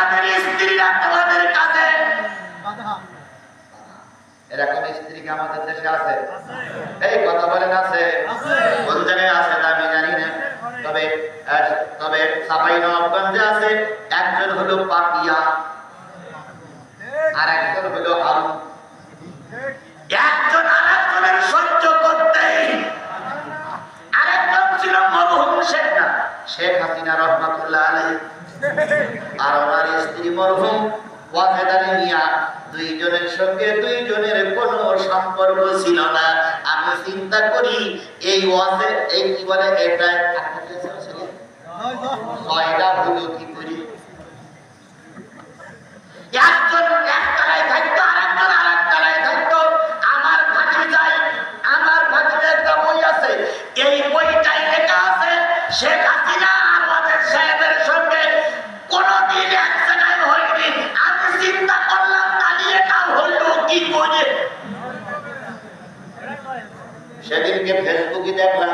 আমাদের স্ত্রীরা তোমাদের কাছে এরকম স্ত্রী কি আমাদের দেশে আছে? এই কথা বলেন আছে? কোন জায়গায় আছে তা আমি জানি না, তবে তবে চাঁপাইনবাবগঞ্জে আছে। একজন হলো পাপিয়া আর একজন হলো হারুন। একজন আরেকজনের সহ্য করতেই। আরেকজন ছিল মরহুম শেখ হাসিনা রহমাতুল্লাহ আলাইহি, আর ওনার স্ত্রী মরহুম ওয়াজেদ আলী মিয়া। দুইজনের সঙ্গে দুইজনের কোনো সম্পর্ক ছিল না। আমি চিন্তা করি এই ওয়াজে এই কি বলে এটা ছয়টা হলো কি করি। একজন এক তলায় থাকতো, আরেকজন আরেক তলায় থাকতো। আমার ভাতিজার একটা বই আছে, এই বইটাই লেখা আছে শেখ হাসিনা আর ওয়াজেদ সাহেবের সঙ্গে কোনদিন এক জায়গায় হয়নি। আমি চিন্তা করলাম তাহলে এটা হলো কি করে। সেদিনকে ফেসবুকে দেখলাম